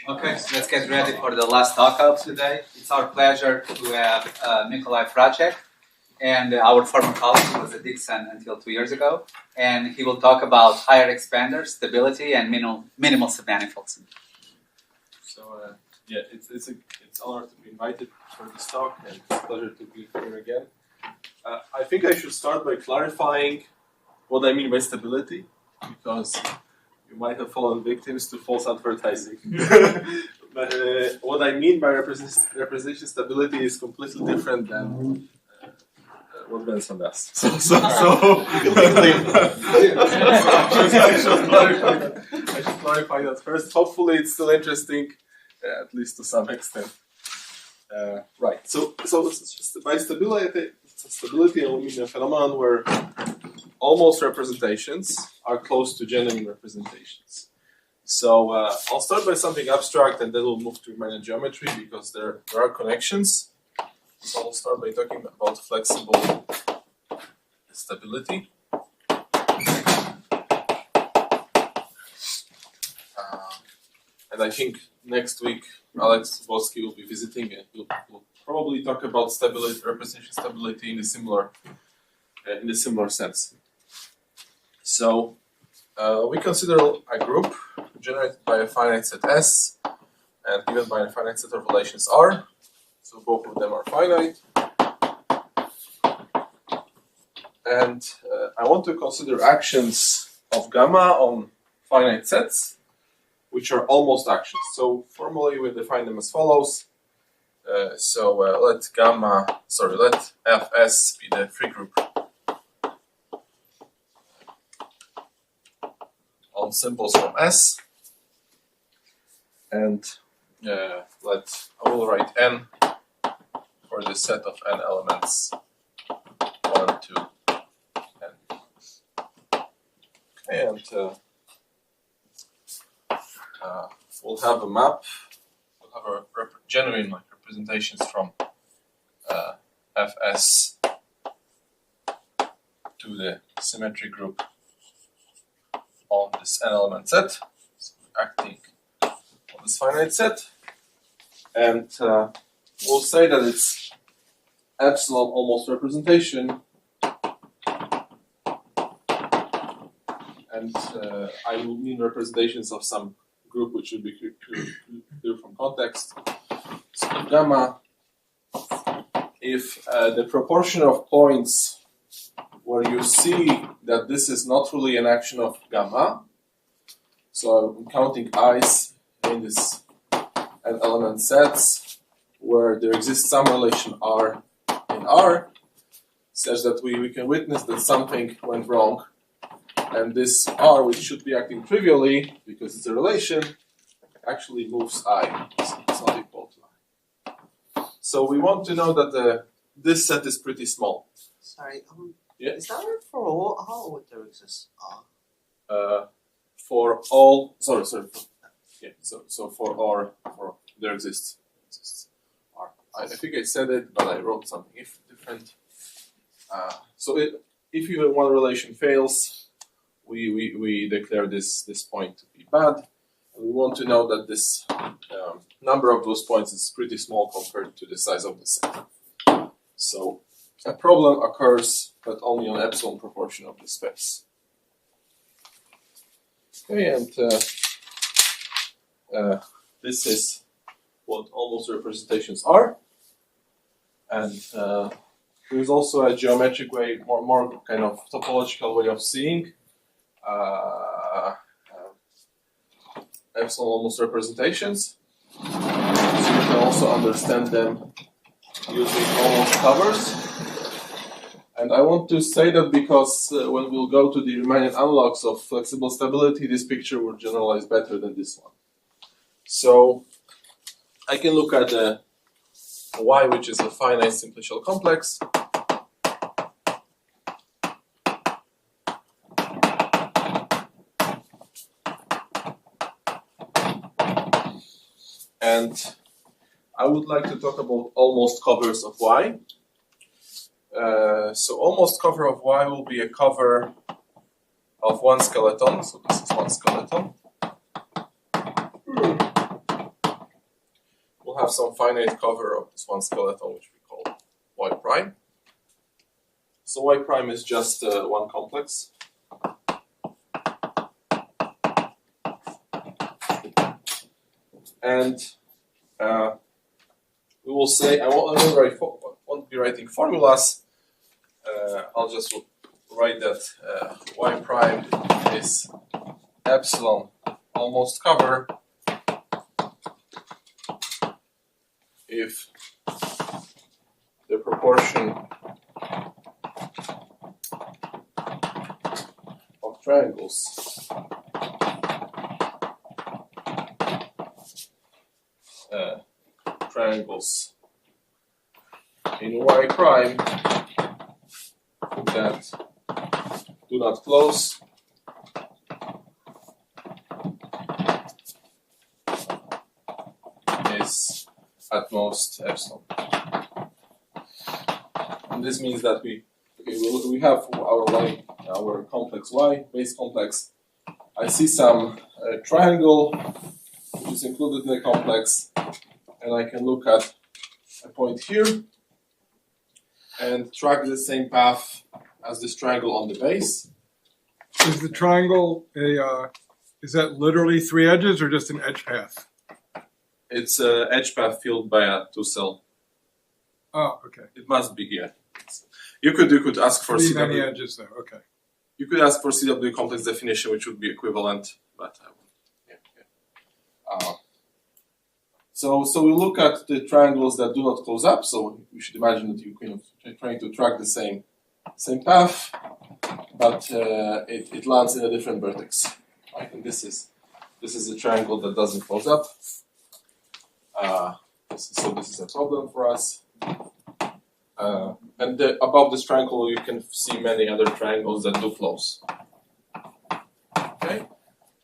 Okay, so let's get ready for the last talk of today. It's our pleasure to have Mikolaj Fraczyk, and our former colleague who was at Dixon until 2 years ago, and he will talk about higher expanders, stability, and minimal submanifolds. So yeah, it's an honor to be invited for this talk, and it's a pleasure to be here again. I think I should start by clarifying what I mean by stability, because you might have fallen victims to false advertising. But what I mean by representation stability is completely different than what Benson does. I should clarify that first. Hopefully it's still interesting, at least to some extent. Right. So by stability, I mean a phenomenon where almost representations are close to genuine representations. So I'll start by something abstract, and then we'll move to Riemannian geometry because there are connections. So I'll start by talking about flexible stability. And I think next week Alex Boski will be visiting, and we'll probably talk about stability, representation stability in a similar sense. So we consider a group generated by a finite set S and given by a finite set of relations R. So both of them are finite. And I want to consider actions of gamma on finite sets, which are almost actions. So formally we define them as follows. Let Fs be the free group on symbols from S, and I will write N for the set of N elements 1, 2, N. And we'll have a map. We'll have a genuine representations from Fs to the symmetric group on this N element set, so acting on this finite set, and we'll say that it's epsilon almost representation, and I will mean representations of some group which should be clear from context. So gamma, if the proportion of points where you see that this is not really an action of gamma, so I'm counting i's in this N element sets where there exists some relation R in R, such that we can witness that something went wrong, and this R, which should be acting trivially because it's a relation, actually moves I. It's not equal to I. So we want to know that this set is pretty small. Sorry, yeah. Is that for all R or there exists R? For all, sorry. Yeah, so for R, there exists R. I think I said it, but I wrote something different. If even one relation fails, we declare this point to be bad. And we want to know that this number of those points is pretty small compared to the size of the set. So a problem occurs, but only on epsilon proportion of the space. Okay, and this is what almost representations are. And there's also a geometric way, more kind of topological way of seeing epsilon almost representations. So you can also understand them using almost covers. And I want to say that because when we'll go to the Riemannian analogs of flexible stability, this picture will generalize better than this one. So I can look at Y, which is a finite simplicial complex. And I would like to talk about almost covers of Y. So almost cover of Y will be a cover of one skeleton. So this is one skeleton. have some finite cover of this one skeleton, which we call y prime. So y prime is just one complex. And we will say, I won't be writing formulas. I'll just write that y prime is epsilon almost cover if the proportion of triangles in y prime that do not close is at most epsilon. And this means that we have our complex y, base complex. I see some triangle which is included in the complex, and I can look at a point here and track the same path as this triangle on the base. Is the triangle is that literally three edges or just an edge path? It's an edge path filled by a two-cell. Oh, okay. It must be here. You could ask for Three CW. many edges though. Okay. You could ask for CW complex definition, which would be equivalent, but So we look at the triangles that do not close up. So we should imagine that you're trying to track the same path, but it lands in a different vertex. Right? And this is a triangle that doesn't close up. So this is a problem for us. And above this triangle, you can see many other triangles that do close. Okay,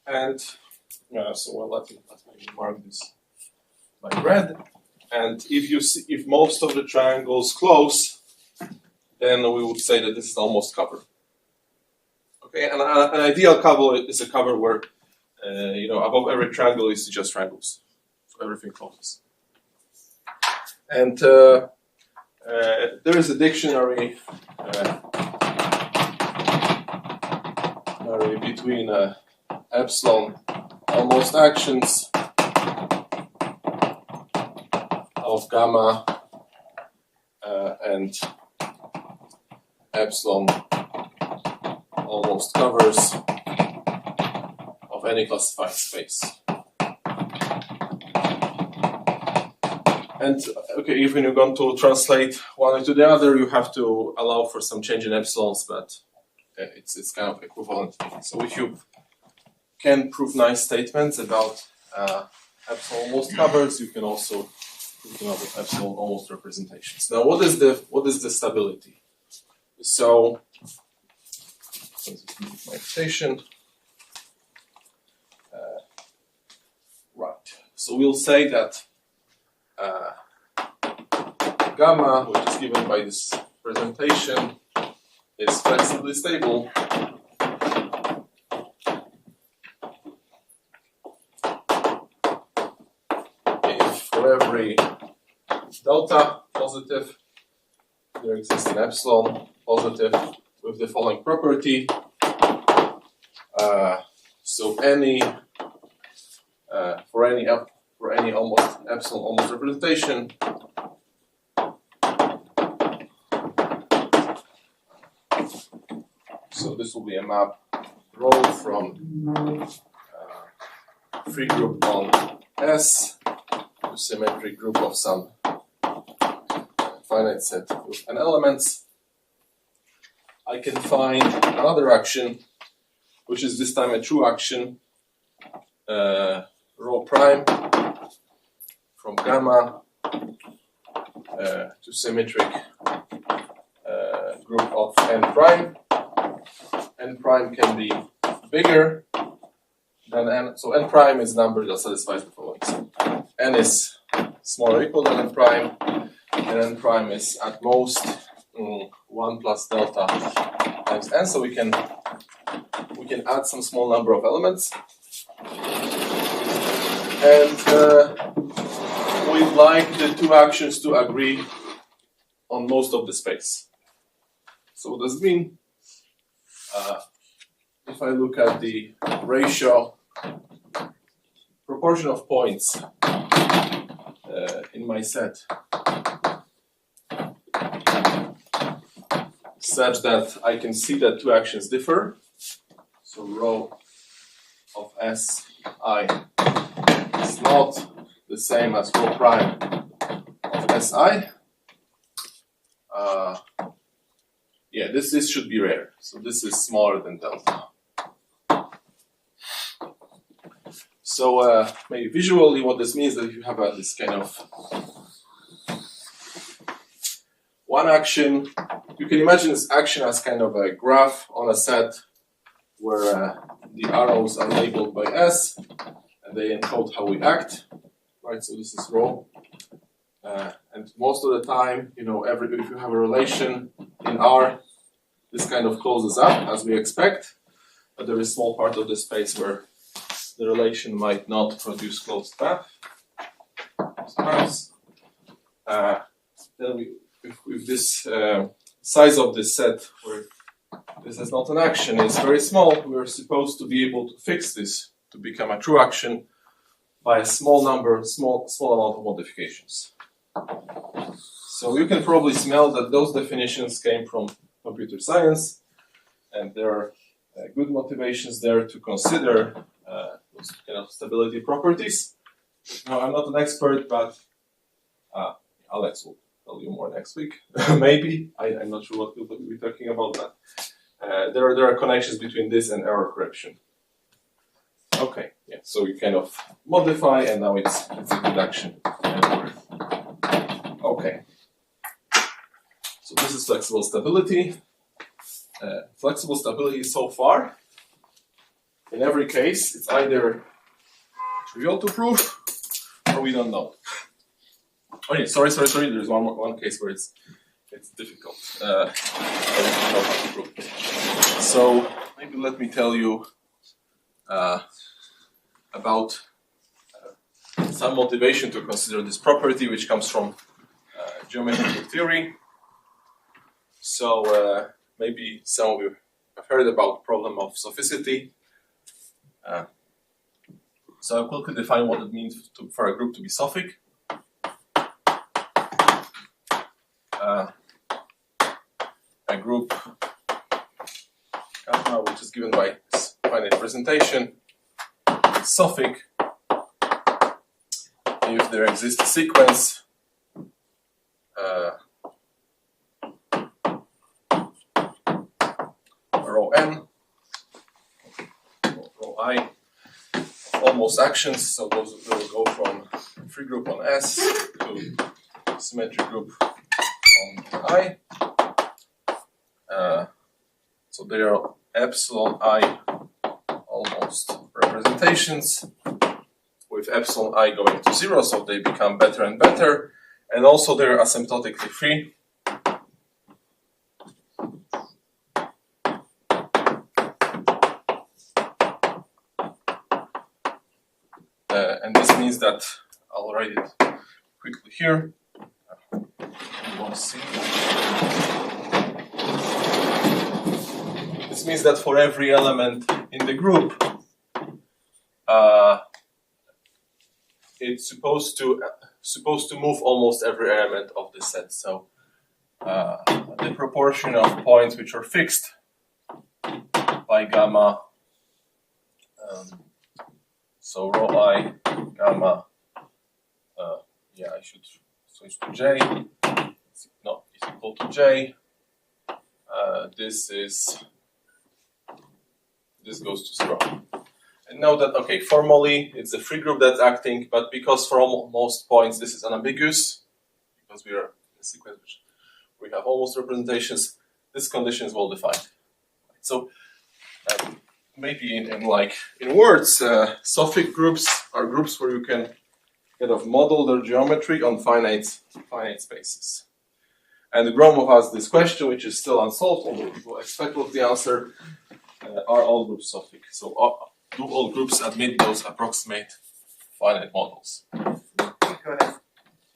and let me mark this by red. And if most of the triangles close, then we would say that this is almost covered. Okay, and an ideal cover is a cover where above every triangle is just triangles, so everything closes. And there is a dictionary between epsilon almost actions of gamma and epsilon almost covers of any classified space. And okay, if you're going to translate one into the other, you have to allow for some change in epsilons, but it's kind of equivalent. So if you can prove nice statements about epsilon almost covers, you can also prove epsilon almost representations. Now, what is the stability? So my station. Right. So we'll say that gamma, which is given by this presentation, is flexibly stable if for every delta positive there exists an epsilon positive with the following property. So for any almost epsilon almost representation, so this will be a map rho from free group on S to symmetric group of some finite set of n elements. I can find another action, which is this time a true action, rho prime from gamma to symmetric group of n prime. N prime can be bigger than n, so n prime is a number that satisfies the following. So n is smaller or equal than n prime, and n prime is at most 1 plus delta times n. So we can add some small number of elements, and we we'd like the two actions to agree on most of the space. So what does it mean? If I look at the ratio, proportion of points in my set, such that I can see that two actions differ. So rho of Si is not the same as rho prime of Si. Yeah, this should be rare. So this is smaller than delta. So maybe visually what this means is that if you have this kind of one action, you can imagine this action as kind of a graph on a set where the arrows are labeled by S and they encode how we act, right? So this is rho. And most of the time, if you have a relation in R, this kind of closes up as we expect, but there is a small part of the space where the relation might not produce closed path. Sometimes, then with this size of this set, where this is not an action, it's very small, we're supposed to be able to fix this to become a true action by a small amount of modifications. So you can probably smell that those definitions came from computer science, and there are good motivations there to consider those kind of stability properties. Now, I'm not an expert, but Alex will tell you more next week. Maybe. I'm not sure what we'll be talking about, but there are connections between this and error correction. Okay, yeah, so you kind of modify, and now it's a good action. Okay. So this is flexible stability. Flexible stability so far, in every case, it's either trivial to prove or we don't know. Oh yeah, sorry. There's one case where it's difficult. To prove. So maybe let me tell you about some motivation to consider this property, which comes from geometrical theory. So maybe some of you have heard about the problem of sophicity. So I quickly define what it means for a group to be sophic. A group gamma, which is given by this finite representation, is sophic if there exists a sequence rho n, rho I, almost actions, so those will go from free group on S to symmetric group on I. So there are epsilon I almost representations with epsilon I going to 0, so they become better and better, and also they're asymptotically free. And this means that I'll write it quickly here. You won't see. This means that for every element in the group, it's supposed to move almost every element of the set. So the proportion of points which are fixed by gamma. So rho I gamma, I should switch to J. It's equal to J. This goes to 0. And note that, okay, formally it's a free group that's acting, but because for most points this is unambiguous, because we are in a sequence which we have almost representations, this condition is well defined. So maybe in words, sophic groups are groups where you can kind of model their geometry on finite spaces. And Gromov has this question, which is still unsolved, although people expect what the answer. Are all groups sophic? So do all groups admit those approximate finite models? Go ahead.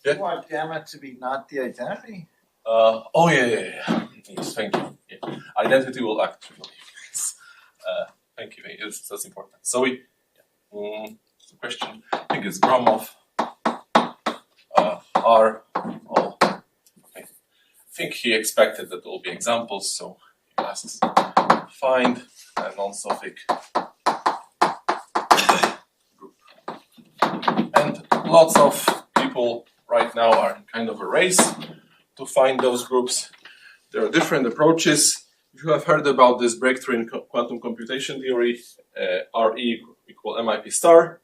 Yeah. You want gamma to be not the identity? Yeah. Yes, thank you. Yeah. Identity will act trivially. Thank you. Yes, that's important. So the question, I think it's Gromov. Are all. I think he expected that there will be examples, so he asks, find a non-sophic group. And lots of people right now are in kind of a race to find those groups. There are different approaches. If you have heard about this breakthrough in quantum computation theory, RE equal MIP star,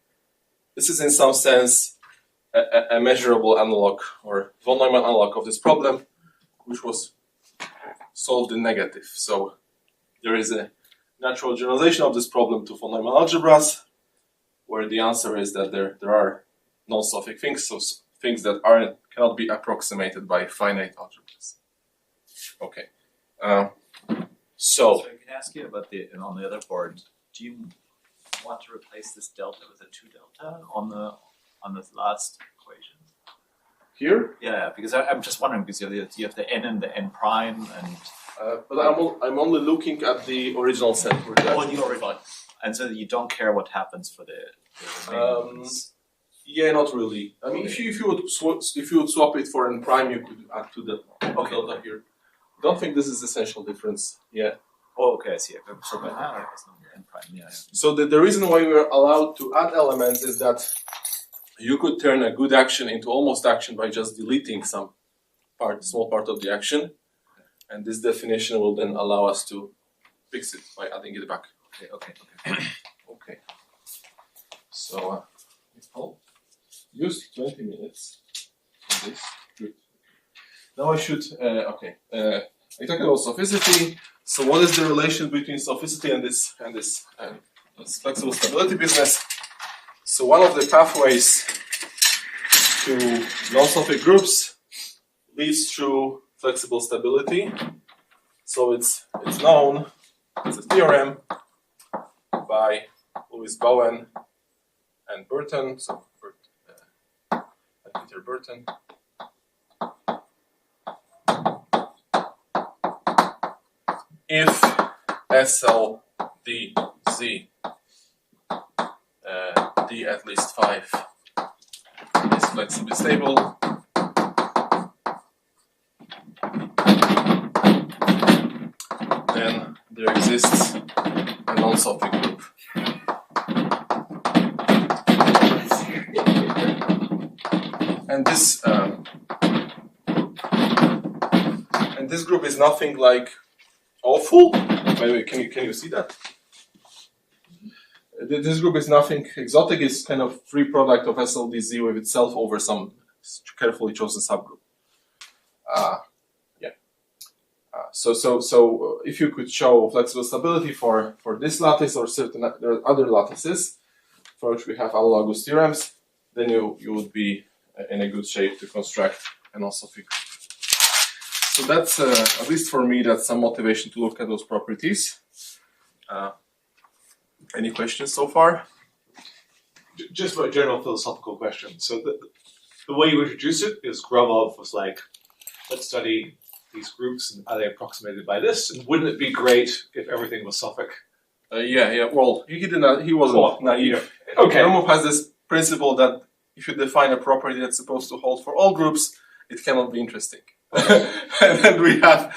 this is in some sense a measurable analog or von Neumann analog of this problem, which was solved in negative. So there is a natural generalization of this problem to von Neumann algebras, where the answer is that there are non-sophic things, so things that cannot be approximated by finite algebras. Okay. So I can ask you about on the other board. Do you want to replace this delta with a 2 delta on the last equation? Here? Yeah, because I'm just wondering because you have the n and the n prime and. But I'm only looking at the original set. The original, and so you don't care what happens for the remaining ones. Yeah, not really. I mean, if you would swap it for n prime, you could add to the delta here. I don't think this is the essential difference. Yeah. Oh, okay, I see. So, n prime. Yeah. So the reason why we're allowed to add elements is that you could turn a good action into almost action by just deleting some small part of the action, and this definition will then allow us to fix it by adding it back. Okay. Okay. So I'll use 20 minutes on this. Good. Now I should. I talked about sophicity. So what is the relation between sophicity and this flexible stability business? So one of the pathways to non-sophic groups leads through flexible stability. So it's known as a theorem by Louis Bowen and Burton. So and Peter Burton. If SL D Z D at least 5 is flexibly stable, then there exists a non-sophic group. And this group is nothing like awful. By the way, can you see that? This group is nothing exotic. It's kind of free product of SLDZ with itself over some carefully chosen subgroup. So if you could show flexible stability for this lattice or certain there are other lattices for which we have analogous theorems, then you would be in a good shape to construct an non-sophic group. So that's at least for me, that's some motivation to look at those properties. Any questions so far? Just a general philosophical question. So the way you introduce it is Gromov was like, let's study these groups and are they approximated by this? And wouldn't it be great if everything was sophic? Yeah. Well, he wasn't naive. Okay. Gromov has this principle that if you define a property that's supposed to hold for all groups, it cannot be interesting. And then we have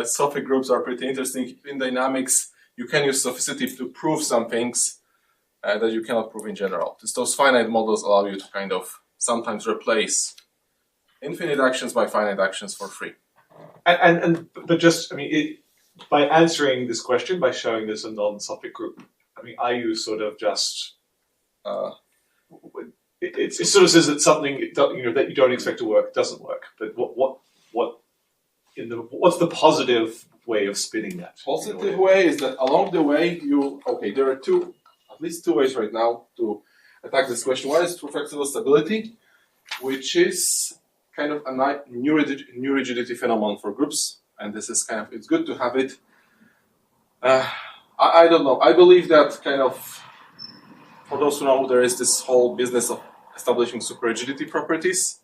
sophic groups are pretty interesting. In dynamics, you can use sophicity to prove some things that you cannot prove in general. Those finite models allow you to kind of sometimes replace infinite actions by finite actions for free. But just, I mean, by answering this question, by showing this a non-sophic group, I mean, are you sort of just... It sort of says that something that you don't expect to work doesn't work. But what's the positive way of spinning that? Positive way is that along the way there are at least two ways right now to attack this question. One is through flexible stability, which is kind of a new rigidity phenomenon for groups, and this is it's good to have it. I don't know. I believe that kind of, for those who know, there is this whole business of establishing superrigidity properties.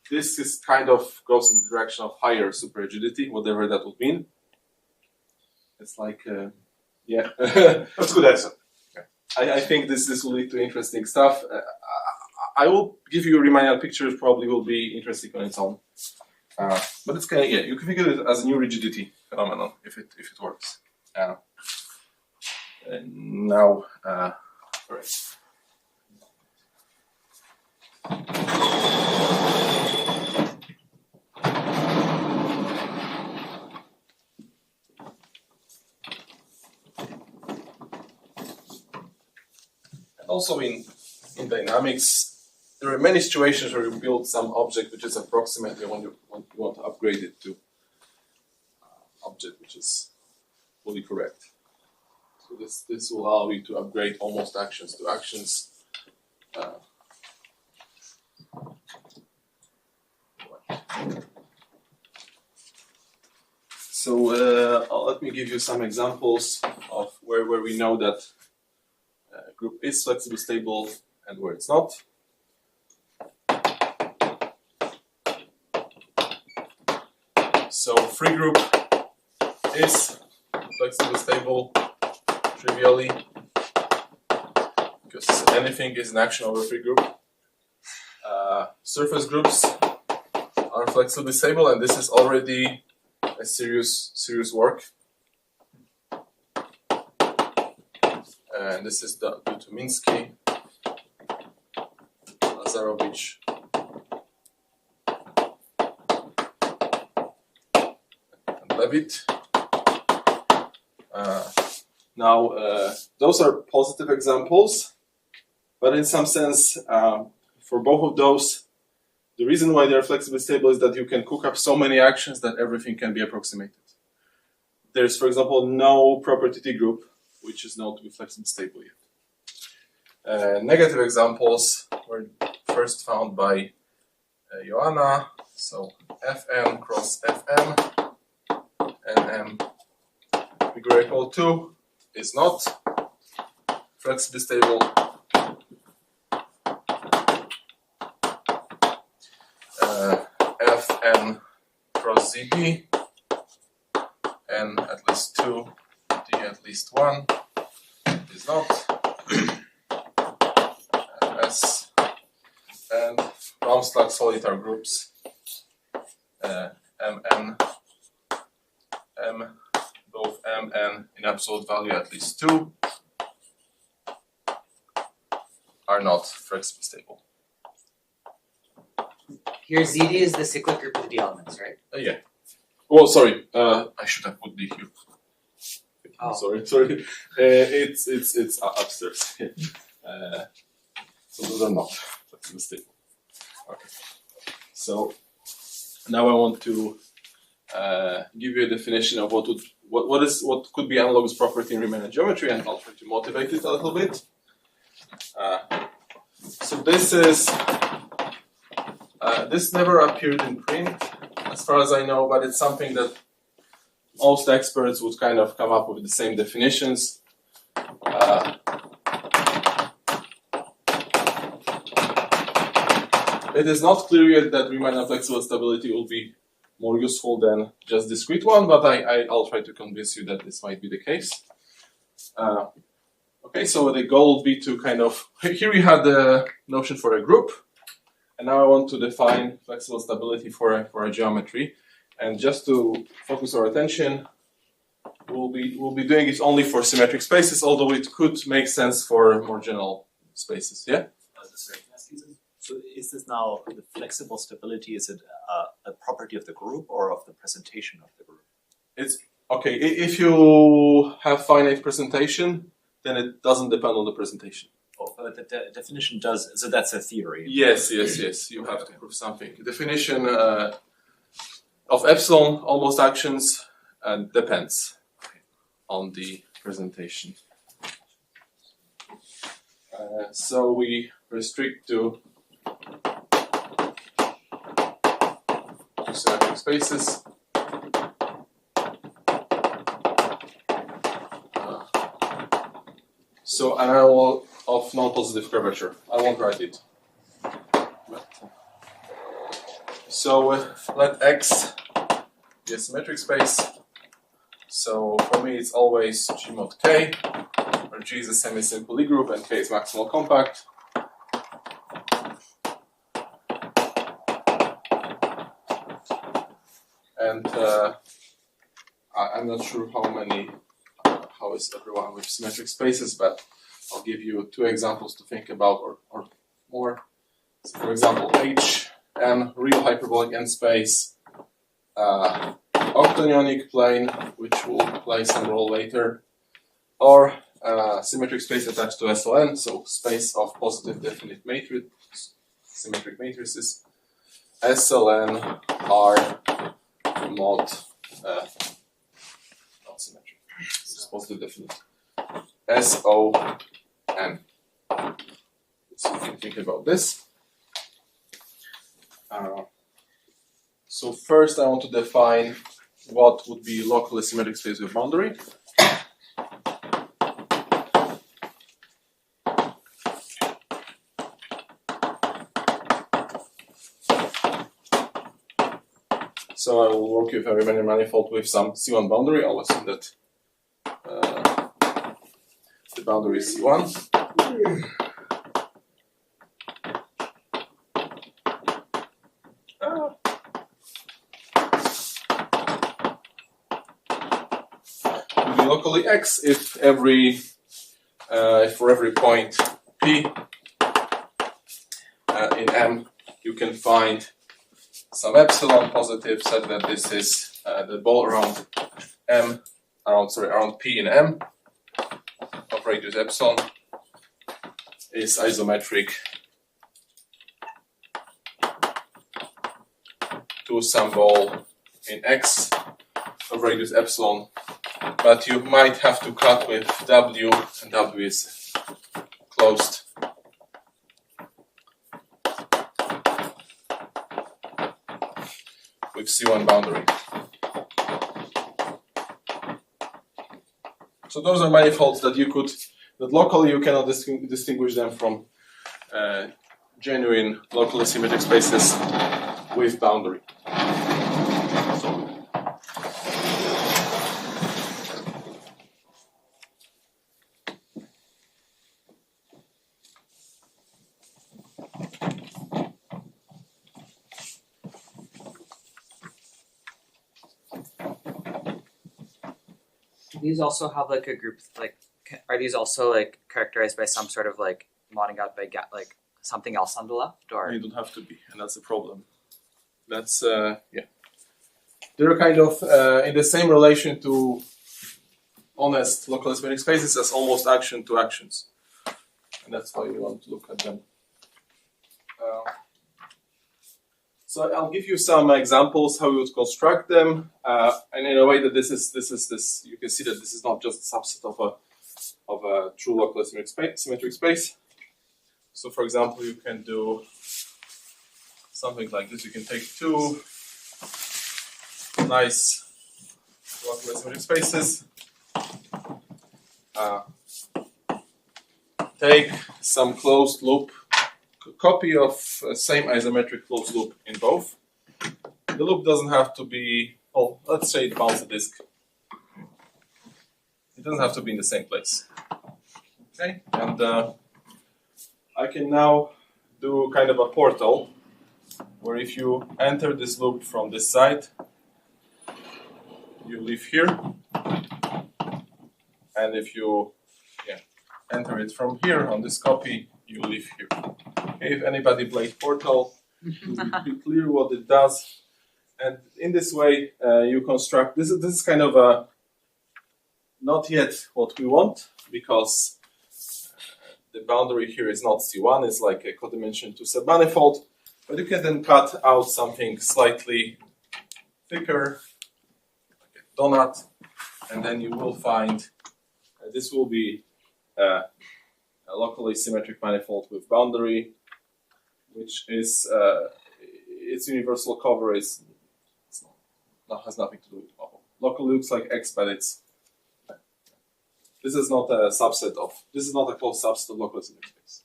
this is kind of goes in the direction of higher superrigidity, whatever that would mean. It's like, yeah. That's a good answer. I think this will lead to interesting stuff. I will give you Riemannian pictures, probably will be interesting on its own. But it's kind of, yeah, you can think of it as a new rigidity phenomenon if it works. Now, all right. Also in dynamics, there are many situations where you build some object which is approximate and you want to upgrade it to object which is fully correct. So this will allow you to upgrade almost actions to actions. So let me give you some examples of where we know that group is flexible stable and where it's not. So free group is flexible stable trivially because anything is an action over free group. Surface groups are flexibly stable, and this is already a serious work. And this is due to Minsky, Lazarovich, and Levitt. Now, those are positive examples, but in some sense, for both of those, the reason why they're flexibly stable is that you can cook up so many actions that everything can be approximated. There's, for example, no property T group which is known to be flexibly stable yet. Negative examples were first found by Joanna, so Fm cross Fm and M bigger or equal to is not flexibly stable. Fn cross Zb and at least 2 D at least 1 is not. S and Ramslag solitary groups Mn, M, both M and in absolute value at least 2 are not flexibly stable. Here, ZD is the cyclic group of the D elements, right? Yeah. Oh, sorry. I should have put D here. Oh. Sorry. It's upstairs. So those are not flexibly stable. Okay. So now I want to give you a definition of what could be analogous property in Riemannian geometry, and I'll try to motivate it a little bit. So this is this never appeared in print, as far as I know, but it's something that most experts would kind of come up with the same definitions. It is not clear yet that Riemannian flexible stability will be more useful than just discrete one, but I'll try to convince you that this might be the case. Okay, so the goal would be to kind of, here we had the notion for a group, and now I want to define flexible stability for a geometry. And just to focus our attention, we'll be doing it only for symmetric spaces, although it could make sense for more general spaces. Yeah. So is this now the flexible stability? Is it a property of the group or of the presentation of the group? It's okay if you have finite presentation, then it doesn't depend on the presentation. Oh, but the definition does. So that's a theory. Yes. You have to prove something. Definition of epsilon almost actions depends on the presentation. So we restrict to symmetric spaces. So an analog of non-positive curvature. I won't write it. But, So let X be a symmetric space. So for me it's always G mod K, where G is a semi-simple Lie group and K is maximal compact. And I'm not sure how is everyone with symmetric spaces, but I'll give you 2 examples to think about or more. So for example, H and real hyperbolic n space, octonionic plane, which will play some role later, or symmetric space attached to SLN, so space of positive definite matrix, symmetric matrices. SLN are mod not symmetric, it's positive definite. SON. So you can think about this. So first I want to define what would be locally symmetric space with boundary. So I will work with a Riemannian manifold with some C1 boundary. I'll assume that the boundary is C1. Will be locally X if for every point P in M you can find some epsilon positive such that this is the ball around around P in M of radius epsilon is isometric to some ball in X of radius epsilon, but you might have to cut with W, and W is closed. With C1 boundary. So those are manifolds that that locally you cannot distinguish them from genuine locally symmetric spaces with boundary. These also have like a group, like, are these also like characterized by some sort of like modding out by like something else on the left, or? You don't have to be, and that's the problem. That's yeah. They're kind of in the same relation to honest local symmetric spaces as almost action to actions, and that's why we want to look at them. So I'll give you some examples how we would construct them, and in a way that this you can see that this is not just a subset of a true local symmetric space. So for example, you can do something like this. You can take 2 nice local symmetric spaces, take some closed loop copy of same isometric closed loop in both. The loop doesn't have to be, oh, let's say it bounds a disk. It doesn't have to be in the same place. Okay, and I can now do kind of a portal where if you enter this loop from this side, you leave here, and if you enter it from here on this copy, you leave here. Okay, if anybody played Portal, it will be clear what it does. And in this way, you construct, this is kind of a, not yet what we want, because the boundary here is not C1, it's like a codimension to submanifold, but you can then cut out something slightly thicker, like a donut, and then you will find, this will be a locally symmetric manifold with boundary, which is its universal cover has nothing to do with bubble. Locally looks like X, but this is not a subset of, this is not a closed subset of local symmetric space.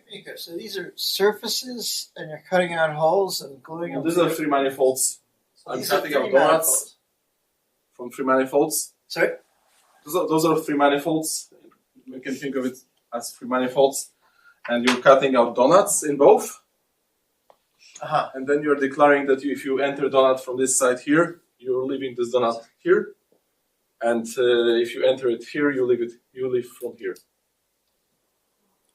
Okay, so these are surfaces, and you're cutting out holes and gluing them. These are three manifolds. I'm These are cutting out three donuts manifolds. from three manifolds. Sorry? Those are three manifolds. We can think of it as three manifolds. And you're cutting out donuts in both. Uh-huh. And then you're declaring that if you enter donut from this side here, you're leaving this donut here. And if you enter it here, you leave from here.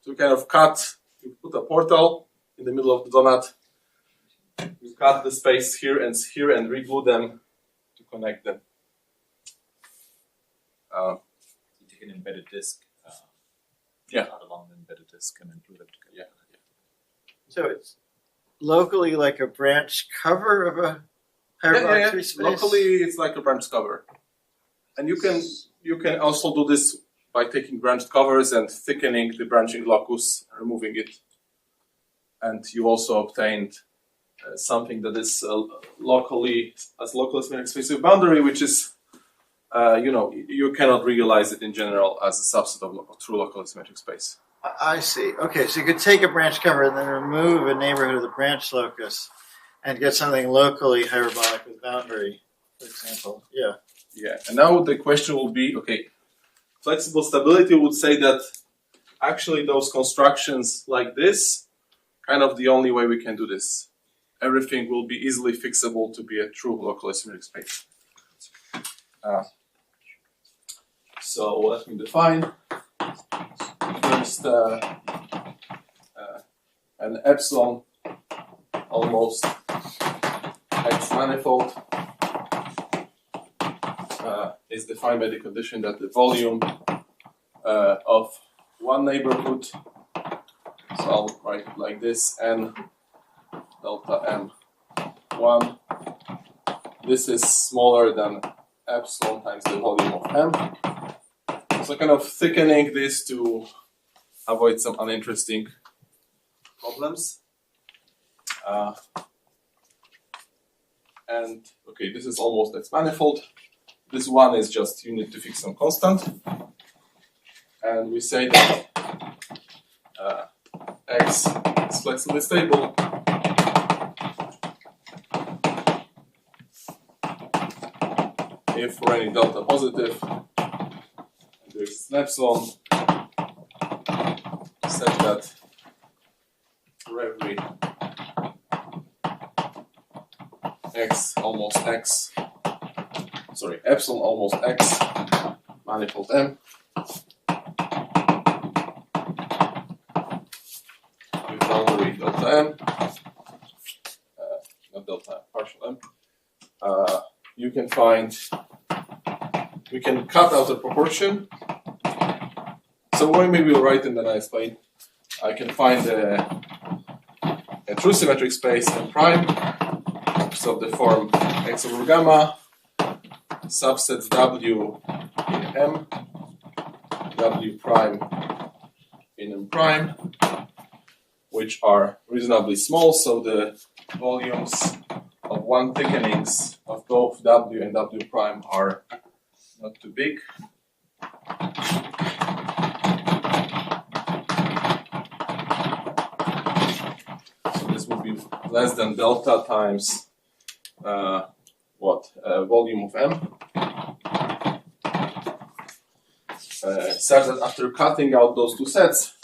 So you kind of cut, you put a portal in the middle of the donut. You cut the space here and reglue them to connect them. You take an embedded disk. Yeah. Cut along the embedded disk and then glue them together. Yeah. So it's locally like a branch cover of a hyperbolic three space? Locally, it's like a branch cover. And you can also do this by taking branched covers and thickening the branching locus, removing it. And you also obtained something that is locally symmetric space with boundary, which is, you cannot realize it in general as a subset of true locally symmetric space. I see. Okay, so you could take a branch cover and then remove a neighborhood of the branch locus and get something locally hyperbolic with boundary, for example. Yeah. Yeah, and now the question will be, okay, flexible stability would say that actually those constructions like this, kind of the only way we can do this. Everything will be easily fixable to be a true locally symmetric space. So let me define first an epsilon almost X manifold is defined by the condition that the volume of one neighborhood, so I'll write it like this, n delta m1, this is smaller than epsilon times the volume of m. So kind of thickening this to avoid some uninteresting problems. And okay, this is almost X manifold. This one is just you need to fix some constant. And we say that X is flexibly stable if for any delta positive, there is an epsilon, such that for every epsilon almost X manifold M with boundary delta M, not delta, partial M, you can find, we can cut out a proportion. So maybe we'll write and then I explain. I can find a true symmetric space M prime, so the form X over gamma, subsets W in M, W prime in M prime, which are reasonably small, so the volumes of one thickenings of both W and W prime are not too big. So this would be less than delta times volume of M. Such that after cutting out those two sets,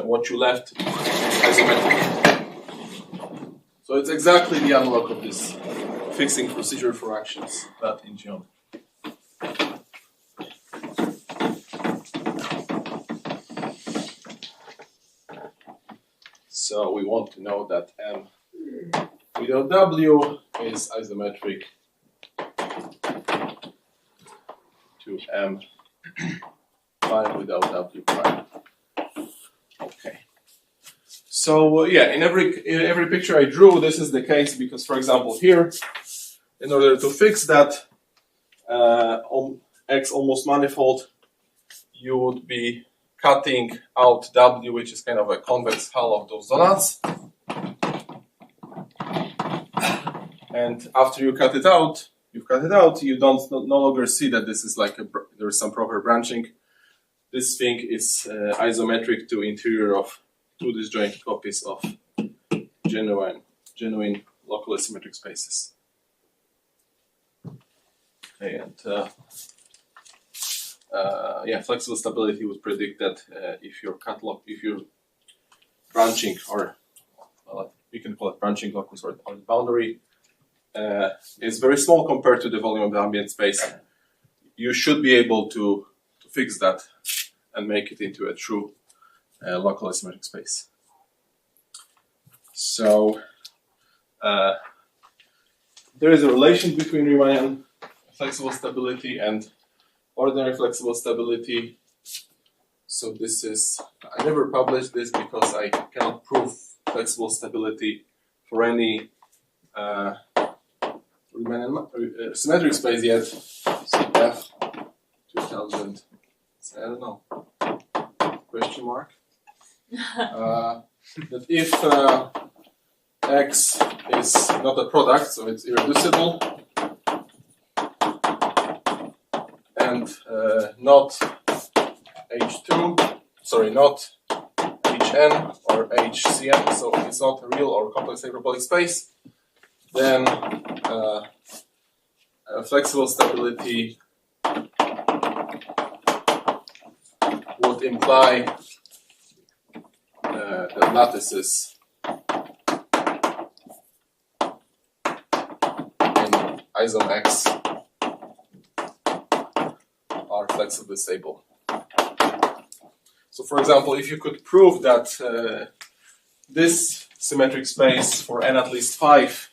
what you left is isometric. So it's exactly the analog of this fixing procedure for actions, but in geometry. So we want to know that M without W is isometric to M prime without W prime. Okay. So in every picture I drew, this is the case because, for example, here, in order to fix that X almost manifold, you would be cutting out W, which is kind of a convex hull of those donuts. And after you cut it out, you don't no longer see that this is like there is some proper branching. This thing is isometric to interior of two disjoint copies of genuine locally symmetric spaces. Okay, and flexible stability would predict that if your branching, or we can call it branching locus or the boundary, is very small compared to the volume of the ambient space, you should be able to fix that and make it into a true locally symmetric space. So there is a relation between Riemannian flexible stability and ordinary flexible stability. So this is, I never published this because I cannot prove flexible stability for any Riemannian symmetric space yet. So F 2000, I don't know, question mark. That if X is not a product, so it's irreducible, and not not Hn or Hcn, so it's not a real or complex hyperbolic space, then flexible stability would imply that lattices in isom X are flexibly stable. So, for example, if you could prove that this symmetric space for n at least 5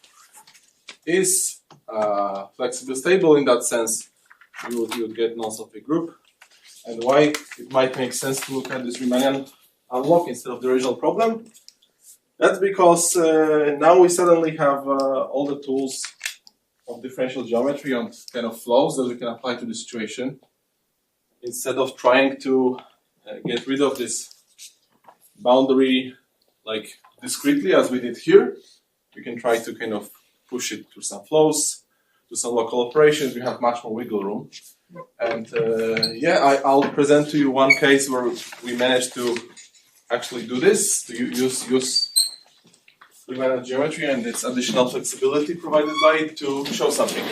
is flexibly stable in that sense, you would get nonce of a group. And why it might make sense to look at this Riemannian unlock instead of the original problem? That's because now we suddenly have all the tools of differential geometry on kind of flows that we can apply to the situation. Instead of trying to get rid of this boundary like discretely as we did here, we can try to kind of push it through some flows, do some local operations. We have much more wiggle room. And I'll present to you one case where we managed to actually do this, to use Riemannian geometry and its additional flexibility provided by it to show something.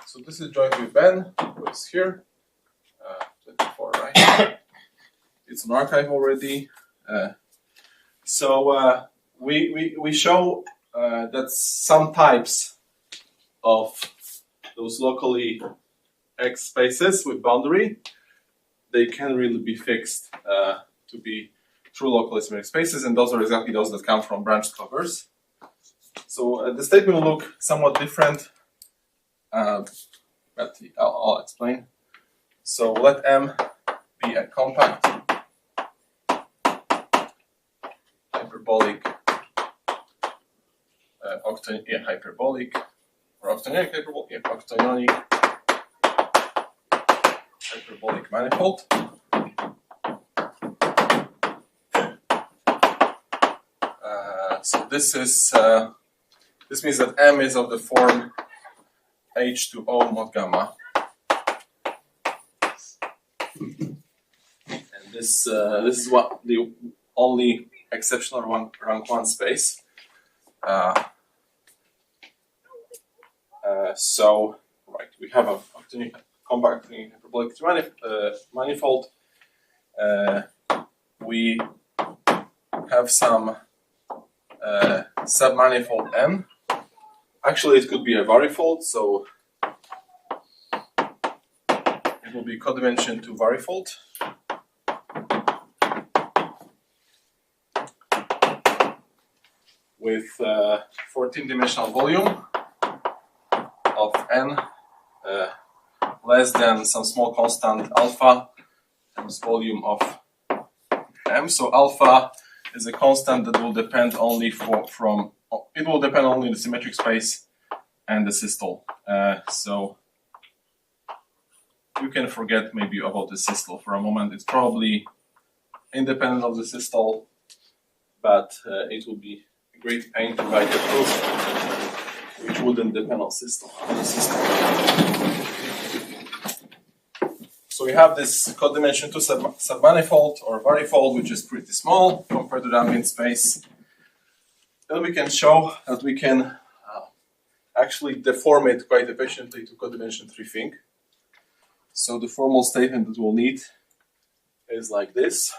So this is joined with Ben, who is here. 24, right? It's an archive already. So we show that some types of those locally X spaces with boundary, they can really be fixed to be true locally symmetric spaces, and those are exactly those that come from branched covers. So the statement will look somewhat different. But I'll explain. So let M be a compact hyperbolic hyperbolic or octonionic hyperbolic octonionic hyperbolic manifold. So this means that M is of the form H2O mod gamma, and this is what the only exceptional rank 1 space. So right, we have a compact hyperbolic manifold. We have some submanifold M. Actually, it could be a varifold, so it will be codimension to varifold. With 14-dimensional volume of n less than some small constant alpha times volume of M. So alpha is a constant that will depend only it will depend only on the symmetric space and the systole. So you can forget maybe about the systole for a moment. It's probably independent of the systole, but it will be a great pain to write a proof which wouldn't depend on the systole. So we have this codimension 2 submanifold or varifold, which is pretty small compared to the ambient space. Then we can show that we can actually deform it quite efficiently to codimension 3 thing. So the formal statement that we'll need is like this.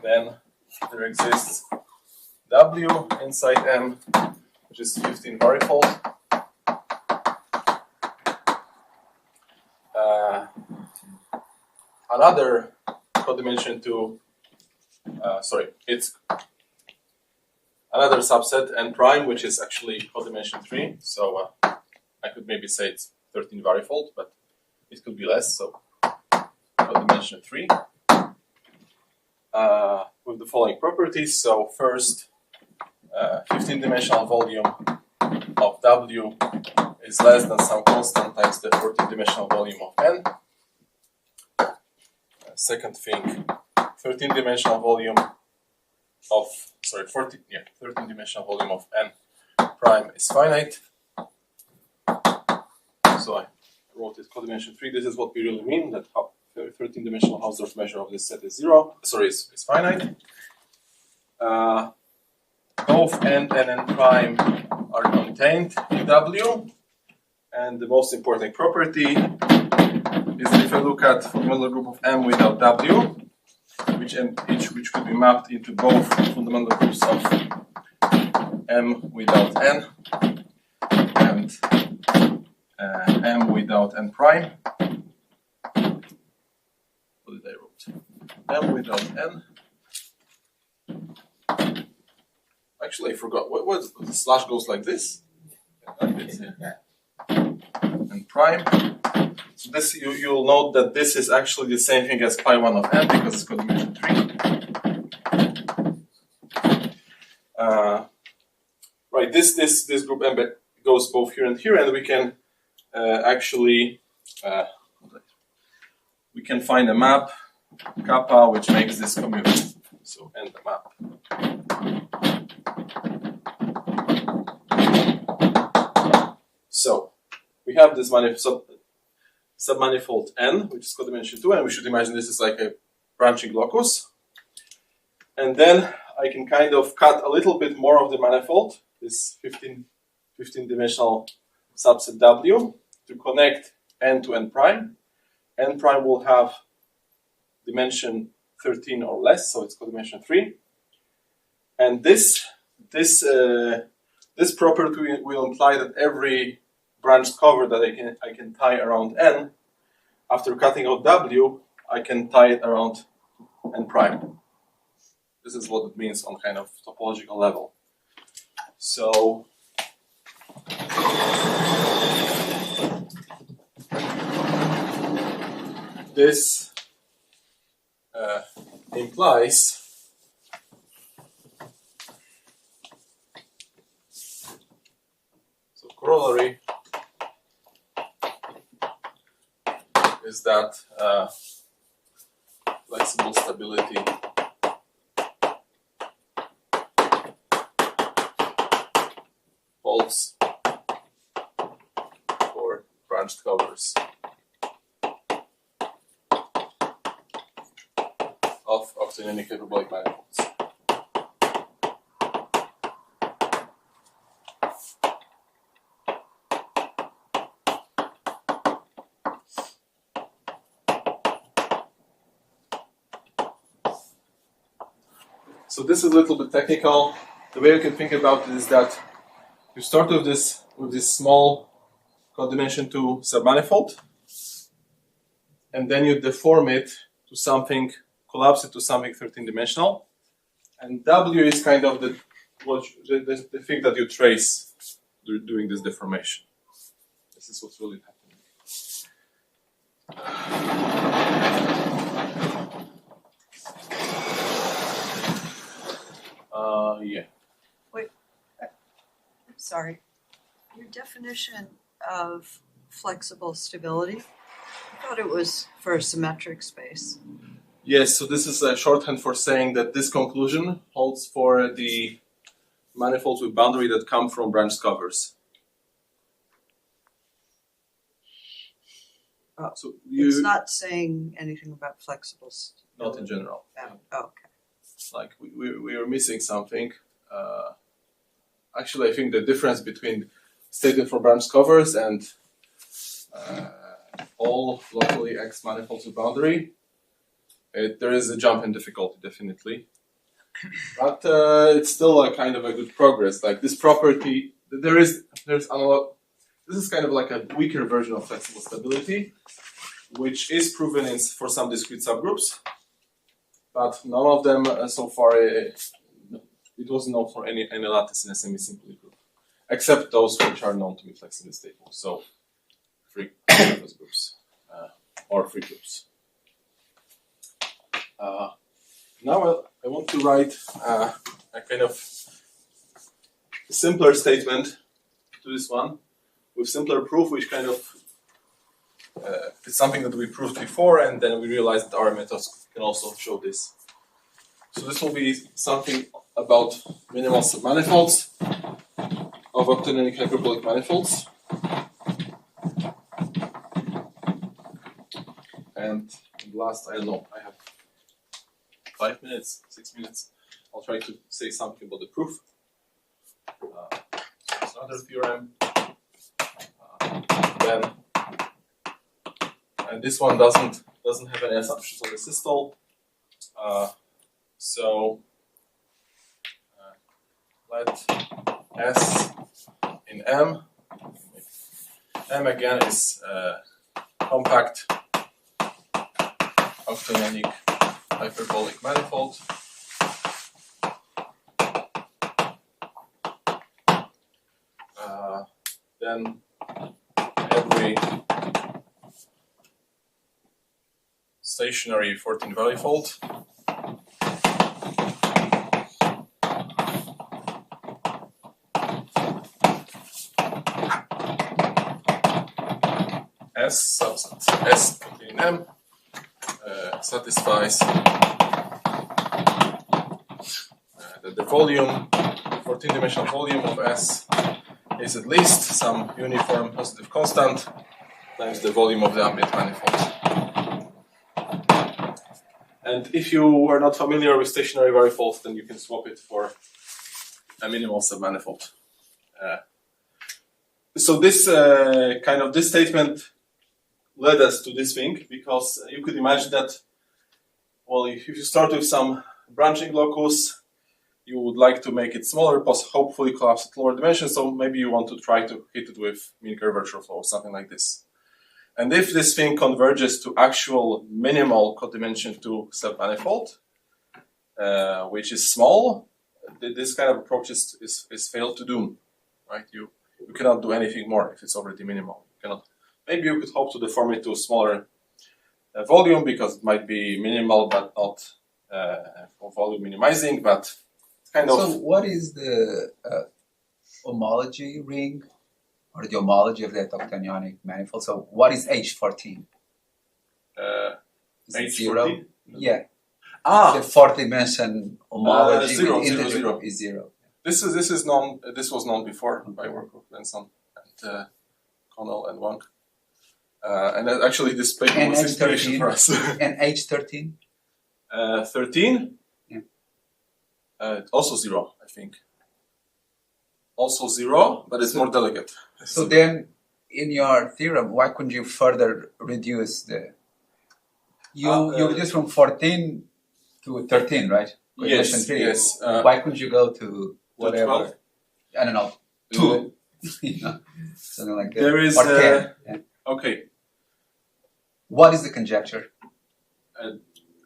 Then there exists W inside M, which is 15 varifold. Another codimension 2, it's another subset N prime, which is actually codimension 3. So I could maybe say it's 13 varifold, but it could be less. So codimension 3 with the following properties. So first, 15-dimensional volume of W is less than some constant times the 14-dimensional volume of N. Second thing, 13-dimensional volume of 13-dimensional volume of N prime is finite. So I wrote it codimension 3. This is what we really mean, that 13-dimensional Hausdorff measure of this set is is finite. Both N and N prime are contained in W. And the most important property is if I look at fundamental group of M without W, which could be mapped into both fundamental groups of M without N and M without N prime. What did I write? M without N. Actually, I forgot. What the slash goes like this? And prime. So this you'll note that this is actually the same thing as pi 1 of N because it's codimension 3. Right. This group M goes both here and here, and we can actually we can find a map kappa which makes this commutative. So end the map. So we have this submanifold N, which is codimension 2, and we should imagine this is like a branching locus. And then I can kind of cut a little bit more of the manifold, this 15-dimensional subset W, to connect N to N prime. N prime will have dimension 13 or less, so it's codimension 3. And this property will imply that every branched cover that I can tie around N, after cutting out W, I can tie it around N prime. This is what it means on kind of topological level. So this implies corollary is that flexible stability holds for branched covers of octonionic hyperbolic manifolds. So this is a little bit technical. The way you can think about it is that you start with this small codimension 2 submanifold, and then you deform it to something, collapse it to something 13-dimensional, and W is kind of the thing that you trace doing this deformation. This is what's really happening. Yeah. Sorry. Your definition of flexible stability, I thought it was for a symmetric space. Yes, so this is a shorthand for saying that this conclusion holds for the manifolds with boundary that come from branch covers. Oh, So it's not saying anything about flexible stability. not in general. Oh, okay. Like we are missing something. Actually, I think the difference between stated for branch covers and all locally X manifolds with boundary, there is a jump in difficulty, definitely. But it's still a kind of a good progress. Like this property, there's analog. This is kind of like a weaker version of flexible stability, which is proven for some discrete subgroups, but none of them so far. It wasn't known for any lattice in a semi-simple group, except those which are known to be flexibly stable. So free groups or free groups. Now I want to write a kind of simpler statement to this one with simpler proof, which kind of is something that we proved before, and then we realized that our methods can also show this. So this will be something about minimal submanifolds of octonionic hyperbolic manifolds. And last, I don't know, I have 5 minutes, 6 minutes. I'll try to say something about the proof. It's another theorem. Then, and this one doesn't have any assumptions on the systole. So let S in M. M again is compact octonionic hyperbolic manifold. Then every stationary 14 manifold S subset S containing M satisfies that the volume, 14-dimensional volume of S is at least some uniform positive constant times the volume of the ambient manifold. And if you are not familiar with stationary manifolds, then you can swap it for a minimal submanifold. So this this statement led us to this thing, because you could imagine that, well, if you start with some branching locus, you would like to make it smaller, hopefully collapse at lower dimensions, so maybe you want to try to hit it with mean curvature flow or something like this. And if this thing converges to actual minimal codimension 2 submanifold, which is small, this kind of approach is failed to doom, right? You cannot do anything more if it's already minimal. You cannot. Maybe you could hope to deform it to a smaller volume, because it might be minimal but not for volume minimizing, but kind of. So what is the homology ring, or the homology of that octonionic manifold? So what is H14? Is it zero? H14? Yeah. The fourth dimension homology zero, with zero, integer zero. is zero. This is known. This was known before by work of Benson and Connell and Wang. And actually, this paper And was inspiration H13? for us. And H13? 13? Yeah. Also 0, I think. Also 0, but it's more delicate. So then, in your theorem, why couldn't you further reduce the... You reduce from 14 to 13, right? Yes, yes. Why couldn't you go to whatever? 12? I don't know, 2. You know, something like that. There is... Or 10. Yeah. Okay. What is the conjecture?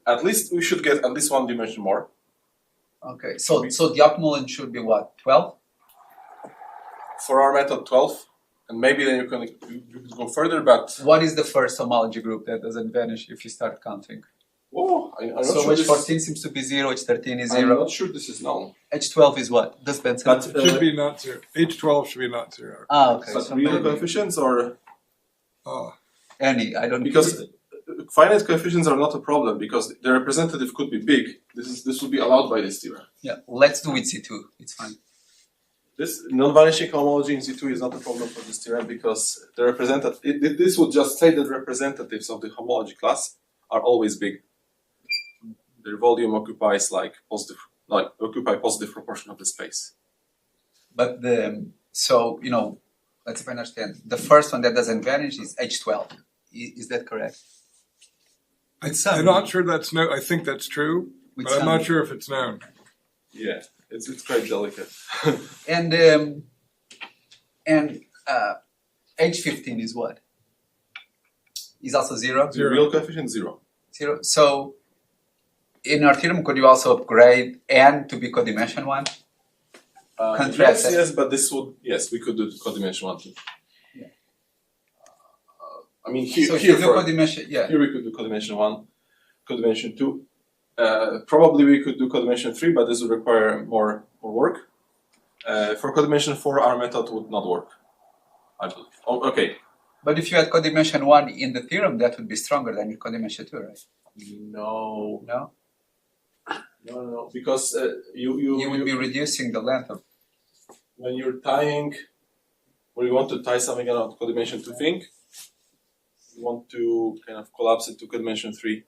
At least we should get at least 1 dimension more. Okay, so the optimal should be what, 12? For our method, 12. And maybe then you could go further, but What is the first homology group that doesn't vanish if you start counting? I'm not So sure H14 seems to be 0, H13 is I'm 0. not sure this is known. H12 is what? Does Benson? But, It should be not zero. H12 should be not zero. okay. but So real maybe coefficients or any, I don't because finite coefficients are not a problem because the representative could be big. This would be allowed by this theorem. Yeah, let's do with C2. It's fine. This non-vanishing homology in C2 is not a problem for this theorem because the representative. This would just say that representatives of the homology class are always big. Their volume occupies occupy positive proportion of the space. But so let's see if I understand. The first one that doesn't vanish is H12. Is that correct? I'm not sure that's known. I think that's true, With but I'm some- not sure if it's known. Yeah, it's quite delicate. And H15 is what? Is also 0? The real coefficient 0. 0. So in our theorem, could you also upgrade N to be codimension 1? Contrast it. Yes, but we could do codimension 1 too. Yeah. I mean, here So if you do for- codimension, yeah. Here we could do codimension 1, codimension 2. Probably we could do codimension 3, but this would require more work. For codimension 4, our method would not work, I believe. Oh, okay. But if you had codimension 1 in the theorem, that would be stronger than your codimension 2, right? No, No? because You would be reducing the length of. when you want to tie something out codimension 2 thing, you want to kind of collapse it to codimension 3.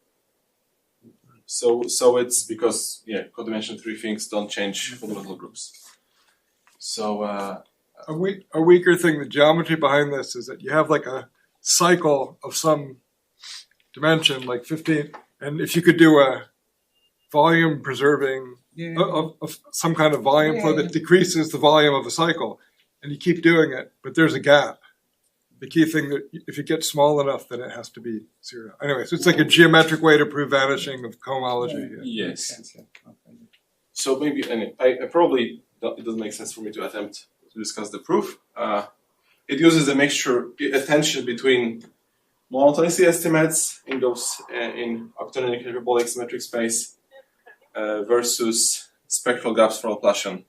So it's because codimension 3 things don't change fundamental groups. So A weaker thing, the geometry behind this is that you have like a cycle of some dimension, like 15, and if you could do a volume preserving of some kind of volume flow that decreases the volume of the cycle, and you keep doing it, but there's a gap. The key thing that if it gets small enough, then it has to be 0. Anyway, so it's like a geometric way to prove vanishing of cohomology. yes. So maybe I probably it doesn't make sense for me to attempt to discuss the proof. It uses a tension between monotonicity estimates in those in octonic hyperbolic symmetric space versus spectral gaps for Laplacian,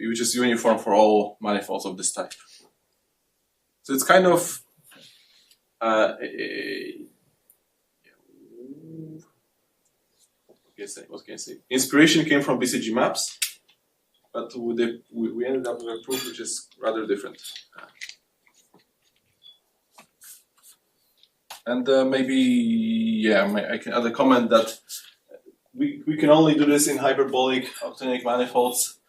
which is uniform for all manifolds of this type. So it's kind of what can I say? Inspiration came from BCG maps, but we ended up with a proof which is rather different. And maybe I can add a comment that we can only do this in hyperbolic octonic manifolds,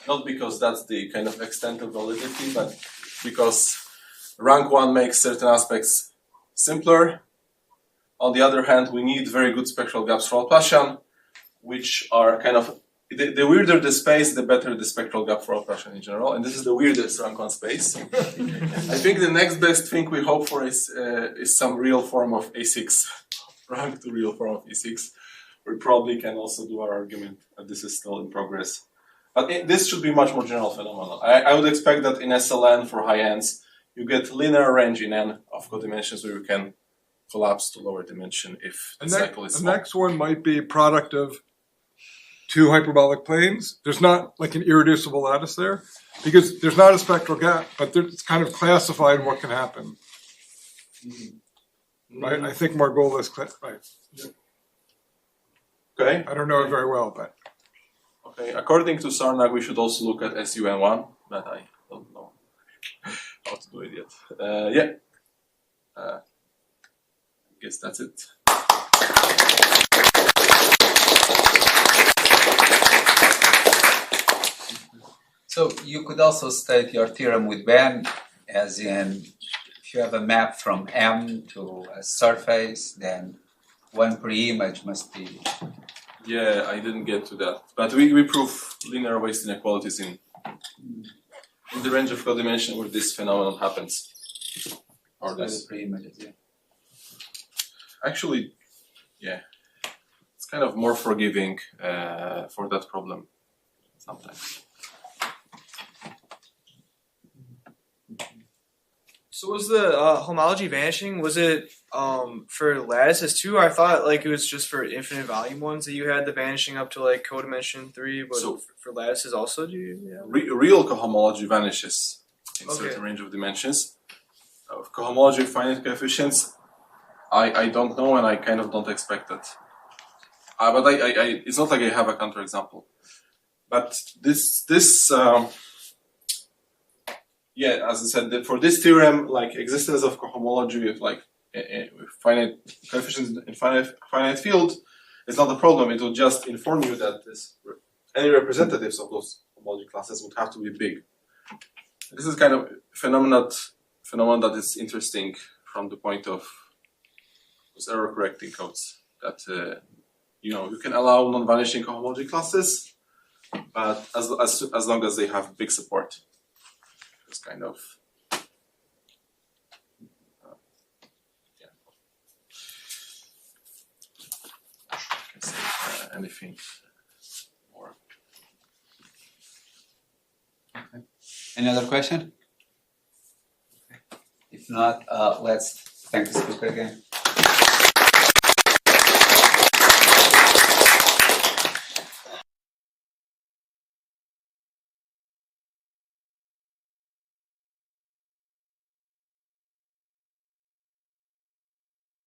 not because that's the kind of extent of validity, but because rank 1 makes certain aspects simpler. On the other hand, we need very good spectral gaps for Laplacian, which are kind of the weirder the space, the better the spectral gap for Laplacian in general. And this is the weirdest rank 1 space. I think the next best thing we hope for is some real form of A6, rank 2 real form of E6. We probably can also do our argument, but this is still in progress. But this should be much more general phenomenon. I would expect that in SLN for high ends, you get linear range in N of codimensions where you can collapse to lower dimension if the cycle is The small. next one might be product of 2 hyperbolic planes. There's not like an irreducible lattice there because there's not a spectral gap, but it's kind of classified what can happen. Right? I think Margola's right. Okay. I don't know it very well, but Okay. According to Sarnag, we should also look at SUN1, but I don't know how to do it yet. I guess that's it. So you could also state your theorem with Ben, as in if you have a map from M to a surface, then one per image must be. Yeah, I didn't get to that. But we prove linear waist inequalities in the range of codimension where this phenomenon happens. Or this. Per images, yeah. Actually, it's kind of more forgiving for that problem sometimes. So was the homology vanishing? Was it for lattices too? I thought like it was just for infinite volume ones that you had the vanishing up to like codimension 3, but So- for lattices also do you? Yeah. Real cohomology vanishes in Okay. certain range of dimensions. Of cohomology finite coefficients, I don't know and I kind of don't expect it. But I it's not like I have a counterexample. But yeah, as I said, for this theorem, like existence of cohomology with like with finite coefficients in finite field is not a problem. It will just inform you that any representatives of those homology classes would have to be big. This is kind of phenomenon that is interesting from the point of those error correcting codes. That you can allow non-vanishing cohomology classes, but as long as they have big support. It's kind of anything more. Okay. Any other question? If not, let's thank the speaker again.